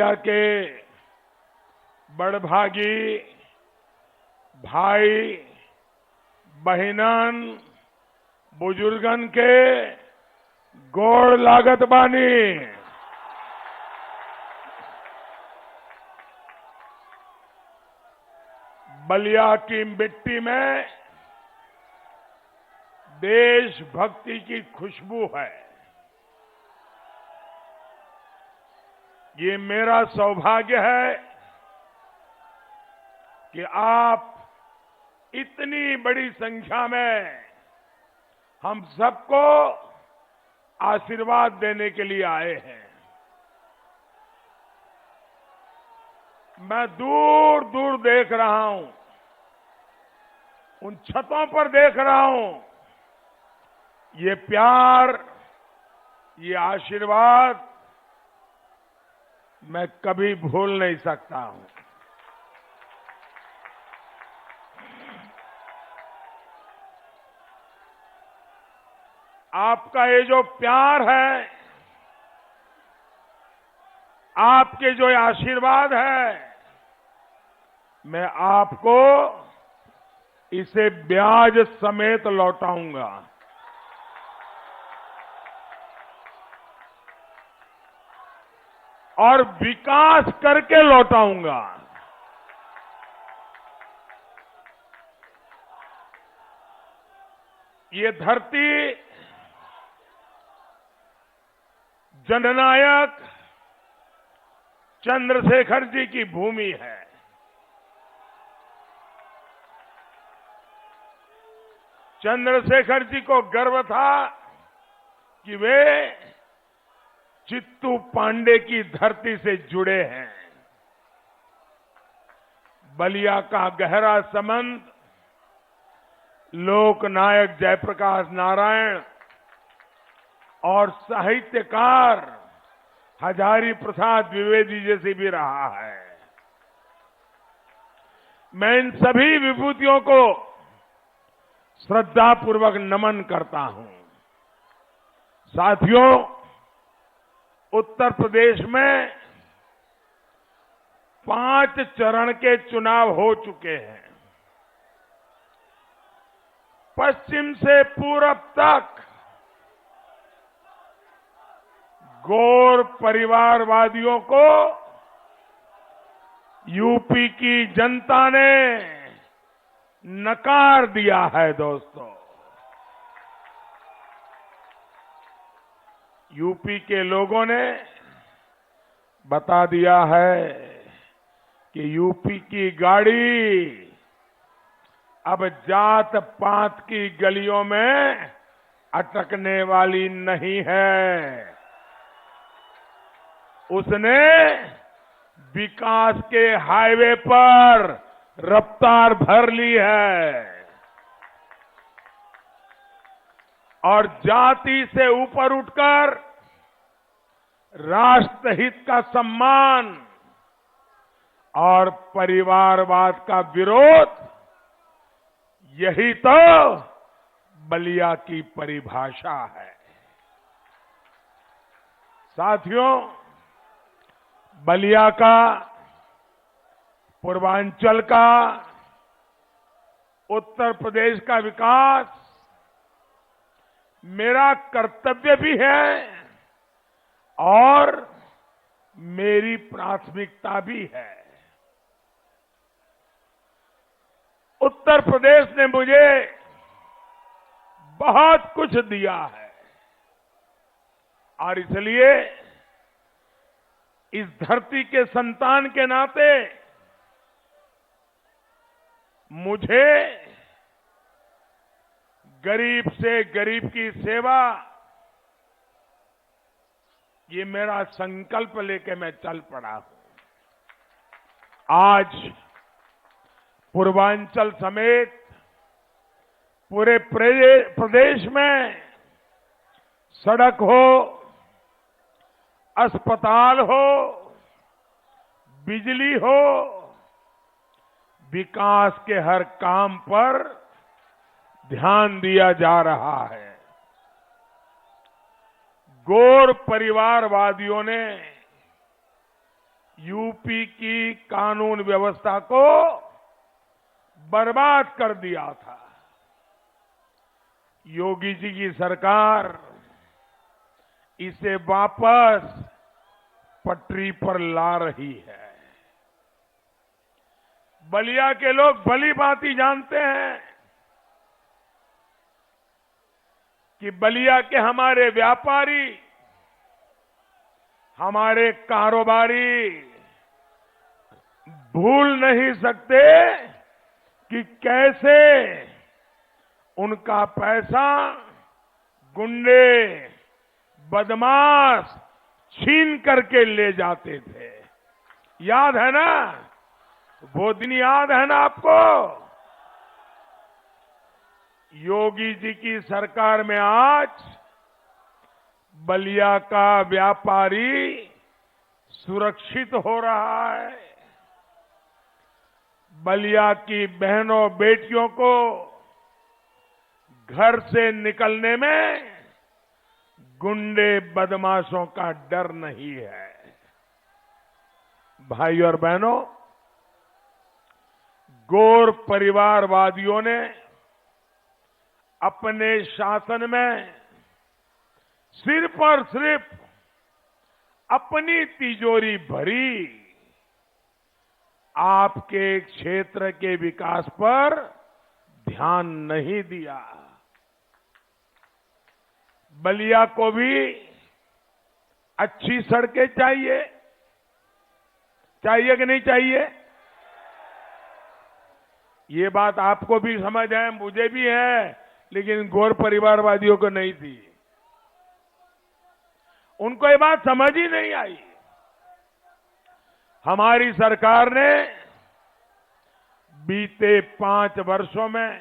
के बड़भागी भाई बहिनन बुजुर्गन के गोड़ लागत बानी। बलिया की मिट्टी में देशभक्ति की खुशबू है। ये मेरा सौभाग्य है कि आप इतनी बड़ी संख्या में हम सबको आशीर्वाद देने के लिए आए हैं। मैं दूर दूर देख रहा हूं, उन छतों पर देख रहा हूं। ये प्यार, ये आशीर्वाद मैं कभी भूल नहीं सकता हूं। आपका ये जो प्यार है, आपके जो आशीर्वाद है, मैं आपको इसे ब्याज समेत लौटाऊंगा। और विकास करके लौटाऊंगा। ये धरती जननायक चंद्रशेखर जी की भूमि है। चंद्रशेखर जी को गर्व था कि वे चित्तू पांडे की धरती से जुड़े हैं। बलिया का गहरा संबंध लोकनायक जयप्रकाश नारायण और साहित्यकार हजारी प्रसाद द्विवेदी जैसे भी रहा है। मैं इन सभी विभूतियों को श्रद्धापूर्वक नमन करता हूं। साथियों, उत्तर प्रदेश में 5 चरण के चुनाव हो चुके हैं। पश्चिम से पूरब तक गौर परिवारवादियों को यूपी की जनता ने नकार दिया है। दोस्तों, यूपी के लोगों ने बता दिया है कि यूपी की गाड़ी अब जात पात की गलियों में अटकने वाली नहीं है। उसने विकास के हाईवे पर रफ्तार भर ली है और जाति से ऊपर उठकर राष्ट्रहित का सम्मान और परिवारवाद का विरोध, यही तो बलिया की परिभाषा है। साथियों, बलिया का, पूर्वांचल का, उत्तर प्रदेश का विकास मेरा कर्तव्य भी है और मेरी प्राथमिकता भी है। उत्तर प्रदेश ने मुझे बहुत कुछ दिया है और इसलिए इस धरती के संतान के नाते मुझे गरीब से गरीब की सेवा, ये मेरा संकल्प लेके मैं चल पड़ा हूं। आज पूर्वांचल समेत पूरे प्रदेश में सड़क हो, अस्पताल हो, बिजली हो, विकास के हर काम पर ध्यान दिया जा रहा है। गौर परिवारवादियों ने यूपी की कानून व्यवस्था को बर्बाद कर दिया था। योगी जी की सरकार इसे वापस पटरी पर ला रही है। बलिया के लोग भली भांति जानते हैं कि बलिया के हमारे व्यापारी, हमारे कारोबारी भूल नहीं सकते कि कैसे उनका पैसा गुंडे, बदमाश छीन करके ले जाते थे। याद है ना? वो दिन याद है ना आपको? योगी जी की सरकार में आज बलिया का व्यापारी सुरक्षित हो रहा है। बलिया की बहनों बेटियों को घर से निकलने में गुंडे बदमाशों का डर नहीं है। भाई और बहनों, गोर परिवारवादियों ने अपने शासन में सिर्फ और सिर्फ अपनी तिजोरी भरी, आपके क्षेत्र के विकास पर ध्यान नहीं दिया। बलिया को भी अच्छी सड़कें चाहिए, चाहिए कि नहीं चाहिए? ये बात आपको भी समझ है, मुझे भी है, लेकिन गौर परिवारवादियों को नहीं थी। उनको ये बात समझ ही नहीं आई। हमारी सरकार ने बीते 5 वर्षों में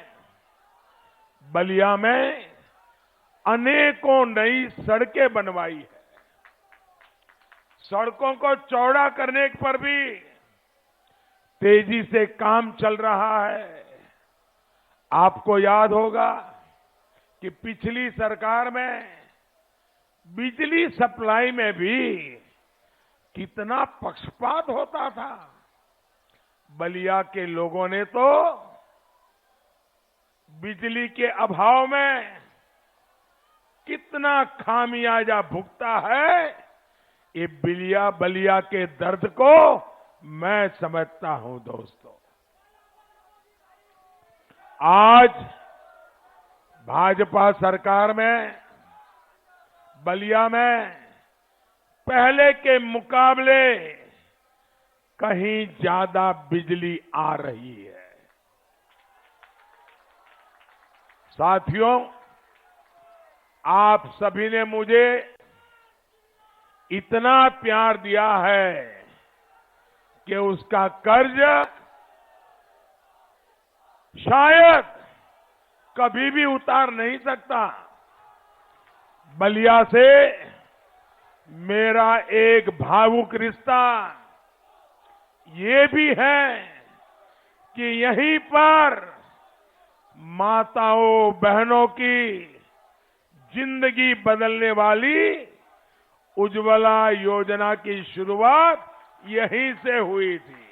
बलिया में अनेकों नई सड़कें बनवाई है। सड़कों को चौड़ा करने पर भी तेजी से काम चल रहा है। आपको याद होगा कि पिछली सरकार में बिजली सप्लाई में भी कितना पक्षपात होता था। बलिया के लोगों ने तो बिजली के अभाव में कितना खामियाजा भुगता है, ये बलिया के दर्द को मैं समझता हूं दोस्तों। आज भाजपा सरकार में बलिया में पहले के मुकाबले कहीं ज्यादा बिजली आ रही है। साथियों, आप सभी ने मुझे इतना प्यार दिया है कि उसका कर्ज शायद कभी भी उतार नहीं सकता। बलिया से मेरा एक भावुक रिश्ता ये भी है कि यहीं पर माताओं बहनों की जिंदगी बदलने वाली उज्ज्वला योजना की शुरुआत यहीं से हुई थी।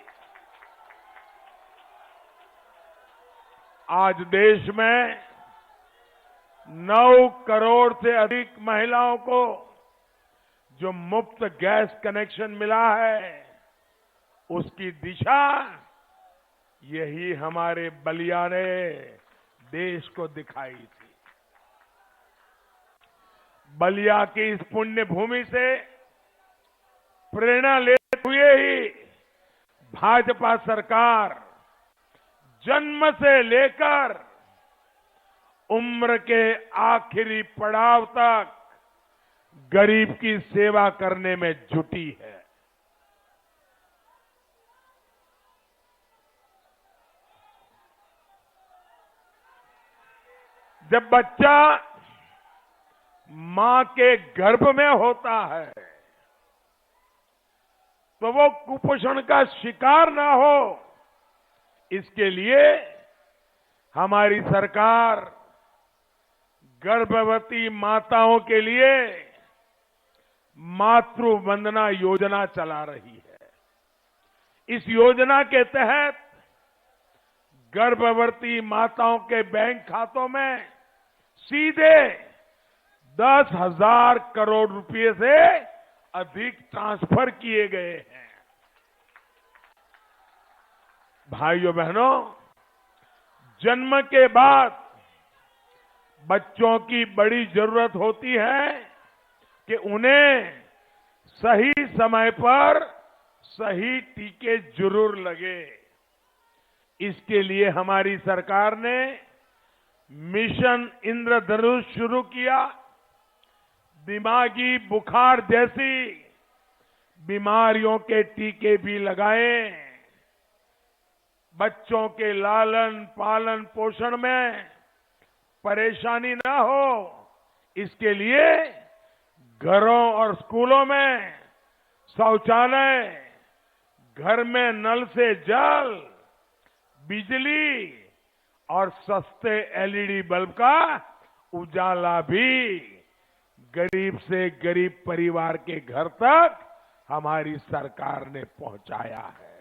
आज देश में 9 करोड़ से अधिक महिलाओं को जो मुफ्त गैस कनेक्शन मिला है, उसकी दिशा यही हमारे बलिया ने देश को दिखाई थी। बलिया की इस पुण्य भूमि से प्रेरणा लेते हुए ही भाजपा सरकार जन्म से लेकर उम्र के आखिरी पड़ाव तक गरीब की सेवा करने में जुटी है। जब बच्चा मां के गर्भ में होता है तो वो कुपोषण का शिकार ना हो, इसके लिए हमारी सरकार गर्भवती माताओं के लिए मातृ वंदना योजना चला रही है। इस योजना के तहत गर्भवती माताओं के बैंक खातों में सीधे 10,000 करोड़ रुपए से अधिक ट्रांसफर किए गए हैं। भाइयों बहनों, जन्म के बाद बच्चों की बड़ी जरूरत होती है कि उन्हें सही समय पर सही टीके जरूर लगे। इसके लिए हमारी सरकार ने मिशन इंद्रधनुष शुरू किया। दिमागी बुखार जैसी बीमारियों के टीके भी लगाए। बच्चों के लालन पालन पोषण में परेशानी ना हो, इसके लिए घरों और स्कूलों में शौचालय, घर में नल से जल, बिजली और सस्ते एलईडी बल्ब का उजाला भी गरीब से गरीब परिवार के घर तक हमारी सरकार ने पहुंचाया है।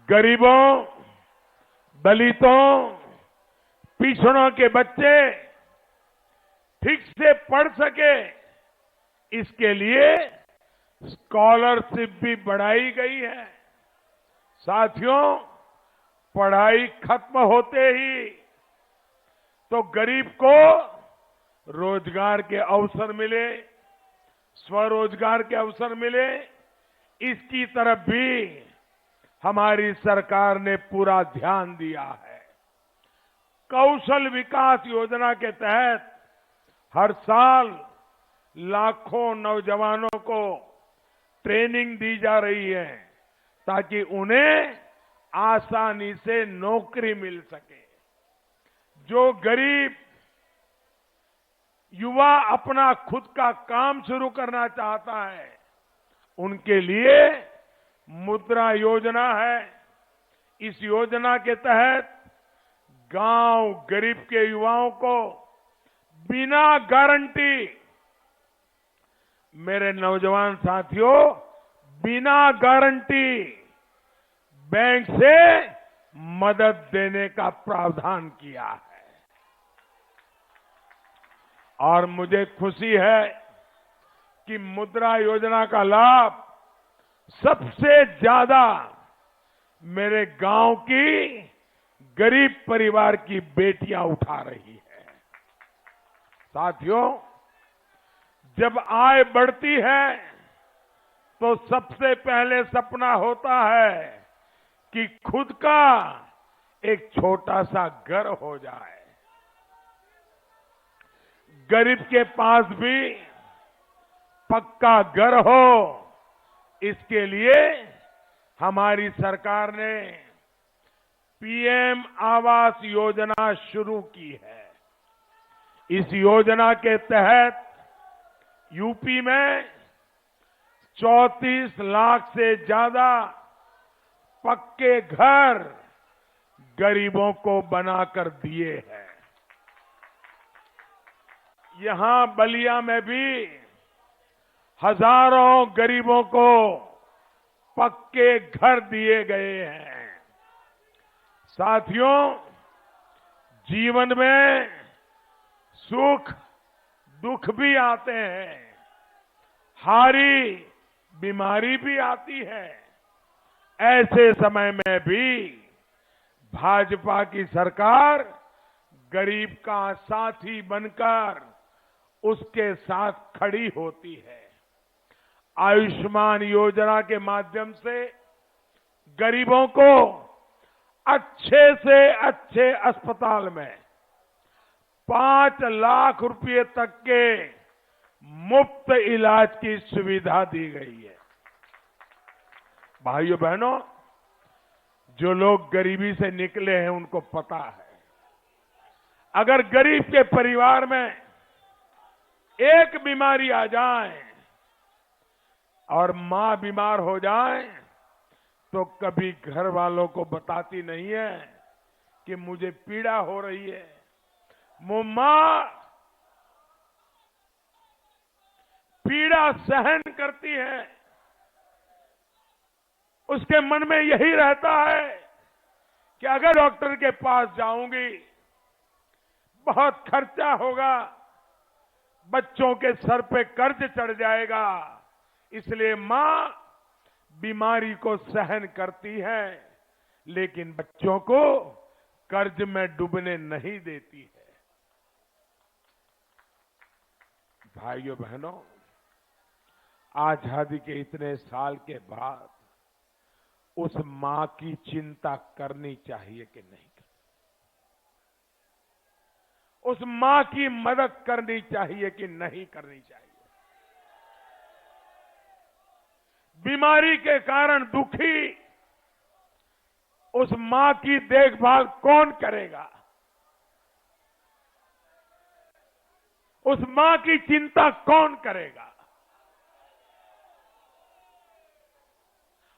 गरीबों, दलितों, पिछड़ों के बच्चे ठीक से पढ़ सके, इसके लिए स्कॉलरशिप भी बढ़ाई गई है। साथियों, पढ़ाई खत्म होते ही तो गरीब को रोजगार के अवसर मिले, स्वरोजगार के अवसर मिले, इसकी तरफ भी हमारी सरकार ने पूरा ध्यान दिया है। कौशल विकास योजना के तहत हर साल लाखों नौजवानों को ट्रेनिंग दी जा रही है ताकि उन्हें आसानी से नौकरी मिल सके। जो गरीब युवा अपना खुद का काम शुरू करना चाहता है, उनके लिए मुद्रा योजना है। इस योजना के तहत गांव गरीब के युवाओं को बिना गारंटी, मेरे नौजवान साथियों, बिना गारंटी बैंक से मदद देने का प्रावधान किया है। और मुझे खुशी है कि मुद्रा योजना का लाभ सबसे ज्यादा मेरे गांव की गरीब परिवार की बेटियां उठा रही है। साथियों, जब आय बढ़ती है तो सबसे पहले सपना होता है कि खुद का एक छोटा सा घर हो जाए। गरीब के पास भी पक्का घर हो, इसके लिए हमारी सरकार ने पीएम आवास योजना शुरू की है। इस योजना के तहत यूपी में 34 लाख से ज्यादा पक्के घर गरीबों को बनाकर दिए हैं। यहां बलिया में भी हजारों गरीबों को पक्के घर दिए गए हैं। साथियों, जीवन में सुख दुख भी आते हैं, हारी बीमारी भी आती है। ऐसे समय में भी भाजपा की सरकार गरीब का साथी बनकर उसके साथ खड़ी होती है। आयुष्मान योजना के माध्यम से गरीबों को अच्छे से अच्छे अस्पताल में 5 लाख रुपए तक के मुफ्त इलाज की सुविधा दी गई है। भाइयों बहनों, जो लोग गरीबी से निकले हैं उनको पता है, अगर गरीब के परिवार में एक बीमारी आ जाए और मां बीमार हो जाए तो कभी घर वालों को बताती नहीं है कि मुझे पीड़ा हो रही है। वो मां पीड़ा सहन करती है उसके मन में यही रहता है कि अगर डॉक्टर के पास जाऊंगी बहुत खर्चा होगा, बच्चों के सर पे कर्ज चढ़ जाएगा, इसलिए मां बीमारी को सहन करती है लेकिन बच्चों को कर्ज में डूबने नहीं देती है। भाइयों बहनों, आजादी के इतने साल के बाद उस मां की चिंता करनी चाहिए कि नहीं? उस मां की मदद करनी चाहिए कि नहीं करनी चाहिए? बीमारी के कारण दुखी उस मां की देखभाल कौन करेगा? उस मां की चिंता कौन करेगा?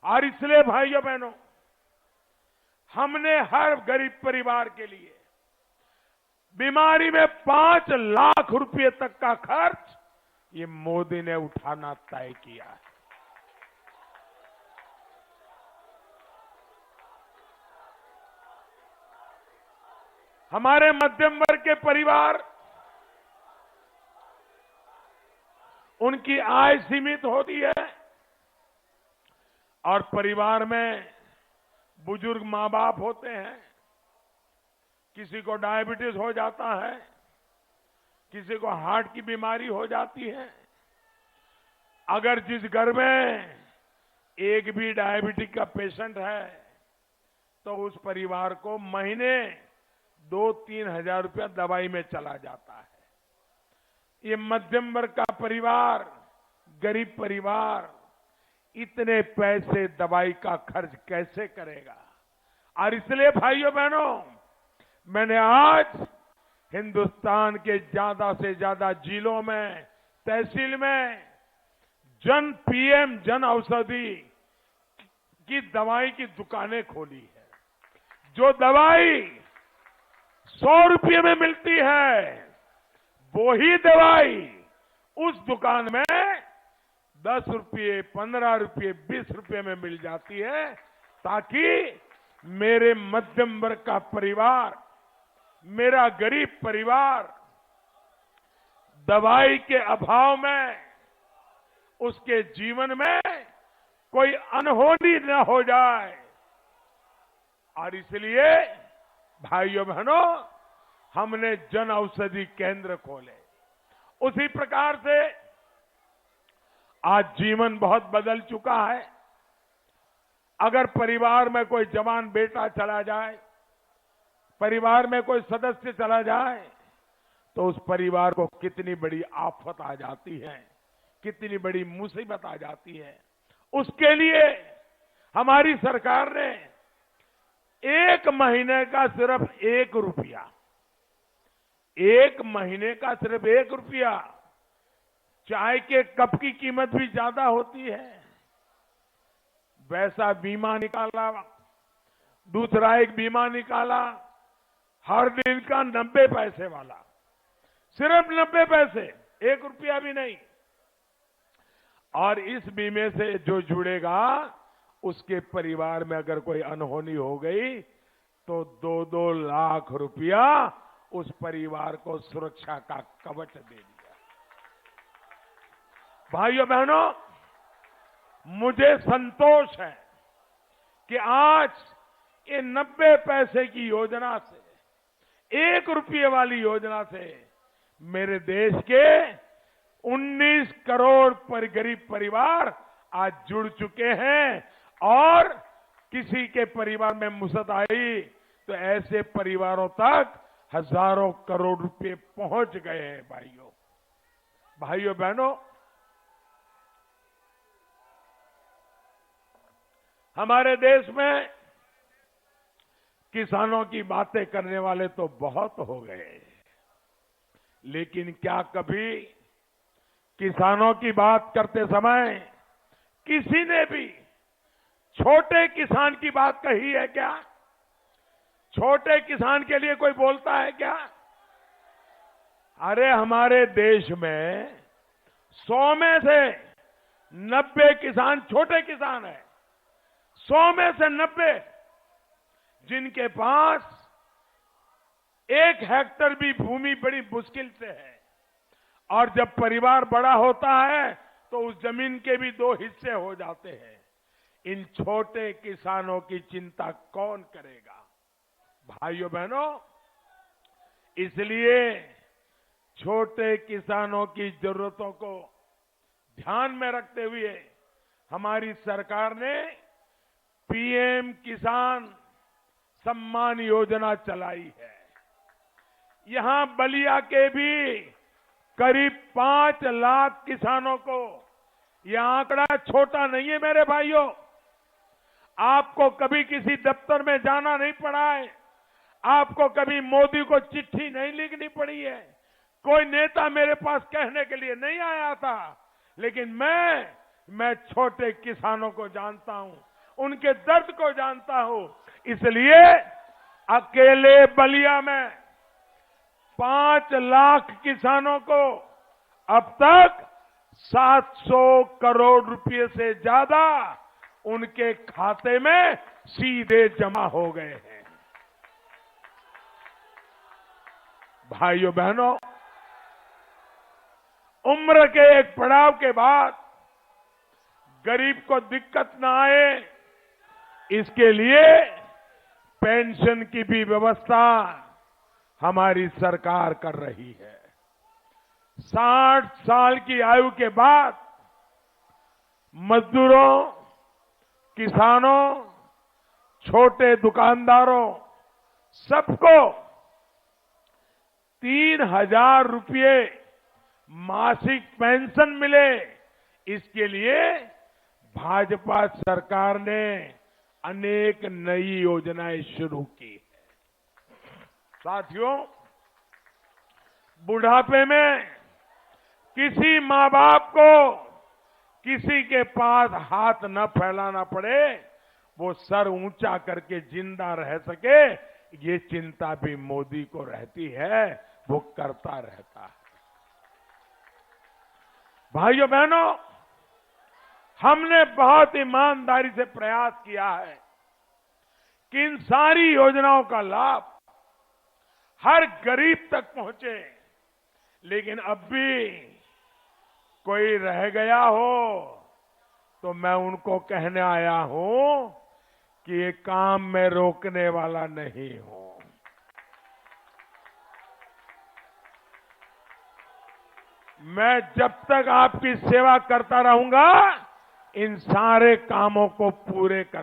और इसलिए भाइयों बहनों, हमने हर गरीब परिवार के लिए बीमारी में 5 लाख रुपए तक का खर्च ये मोदी ने उठाना तय किया है। हमारे मध्यम वर्ग के परिवार, उनकी आय सीमित होती है और परिवार में बुजुर्ग मां बाप होते हैं, किसी को डायबिटीज हो जाता है, किसी को हार्ट की बीमारी हो जाती है। अगर जिस घर में एक भी डायबिटिक का पेशेंट है तो उस परिवार को महीने 2-3 हजार रुपया दवाई में चला जाता है। ये मध्यम वर्ग का परिवार, गरीब परिवार इतने पैसे दवाई का खर्च कैसे करेगा? और इसलिए भाइयों बहनों, मैंने आज हिंदुस्तान के ज्यादा से ज्यादा जिलों में, तहसील में पीएम जन औषधि की दवाई की दुकानें खोली है। जो दवाई 100 रुपये में मिलती है, वो ही दवाई उस दुकान में 10 रुपये, 15 रुपये, 20 रुपये में मिल जाती है, ताकि मेरे मध्यम वर्ग का परिवार, मेरा गरीब परिवार दवाई के अभाव में उसके जीवन में कोई अनहोनी न हो जाए। और इसलिए भाइयों बहनों, हमने जन औषधि केंद्र खोले। उसी प्रकार से आज जीवन बहुत बदल चुका है। अगर परिवार में कोई जवान बेटा चला जाए, परिवार में कोई सदस्य चला जाए, तो उस परिवार को कितनी बड़ी आफत आ जाती है, कितनी बड़ी मुसीबत आ जाती है। उसके लिए हमारी सरकार ने 1 महीने का सिर्फ 1 रुपया, 1 महीने का सिर्फ 1 रुपया, चाय के कप की कीमत भी ज्यादा होती है, वैसा बीमा निकाला। दूसरा एक बीमा निकाला हर दिन का 90 पैसे वाला, सिर्फ 90 पैसे, 1 रुपया भी नहीं। और इस बीमे से जो जुड़ेगा, उसके परिवार में अगर कोई अनहोनी हो गई तो 2-2 लाख रुपया उस परिवार को सुरक्षा का कवच दे दिया। भाइयों बहनों, मुझे संतोष है कि आज ये 90 पैसे की योजना से, 1 रुपये वाली योजना से मेरे देश के 19 करोड़ गरीब परिवार आज जुड़ चुके हैं। और किसी के परिवार में मुसीबत आई तो ऐसे परिवारों तक हजारों करोड़ रुपए पहुंच गए हैं। भाइयों बहनों, हमारे देश में किसानों की बातें करने वाले तो बहुत हो गए, लेकिन क्या कभी किसानों की बात करते समय किसी ने भी छोटे किसान की बात कही है क्या? छोटे किसान के लिए कोई बोलता है क्या? अरे हमारे देश में 100 में से 90 किसान छोटे किसान हैं, 100 में से 90 जिनके पास 1 हेक्टेयर भी भूमि बड़ी मुश्किल से है, और जब परिवार बड़ा होता है तो उस जमीन के भी 2 हिस्से हो जाते हैं। इन छोटे किसानों की चिंता कौन करेगा? भाइयों बहनों, इसलिए छोटे किसानों की जरूरतों को ध्यान में रखते हुए हमारी सरकार ने पीएम किसान सम्मान योजना चलाई है। यहां बलिया के भी करीब 5 लाख किसानों को, यह आंकड़ा छोटा नहीं है मेरे भाइयों। आपको कभी किसी दफ्तर में जाना नहीं पड़ा है, आपको कभी मोदी को चिट्ठी नहीं लिखनी पड़ी है, कोई नेता मेरे पास कहने के लिए नहीं आया था, लेकिन मैं छोटे किसानों को जानता हूं, उनके दर्द को जानता हूं। इसलिए अकेले बलिया में 5 लाख किसानों को अब तक 700 करोड़ रुपए से ज्यादा उनके खाते में सीधे जमा हो गए हैं। भाइयों बहनों, उम्र के एक पड़ाव के बाद गरीब को दिक्कत न आए, इसके लिए पेंशन की भी व्यवस्था हमारी सरकार कर रही है। 60 साल की आयु के बाद मजदूरों, किसानों, छोटे दुकानदारों, सबको 3,000 रुपये मासिक पेंशन मिले, इसके लिए भाजपा सरकार ने अनेक नई योजनाएं शुरू की है। साथियों, बुढ़ापे में किसी मां बाप को किसी के पास हाथ न फैलाना पड़े, वो सर ऊंचा करके जिंदा रह सके, ये चिंता भी मोदी को रहती है, वो करता रहता है। भाइयों बहनों, हमने बहुत ईमानदारी से प्रयास किया है कि इन सारी योजनाओं का लाभ हर गरीब तक पहुंचे, लेकिन अब भी कोई रह गया हो तो मैं उनको कहने आया हूं कि ये काम मैं रोकने वाला नहीं हूं। मैं जब तक आपकी सेवा करता रहूंगा, इन सारे कामों को पूरे कर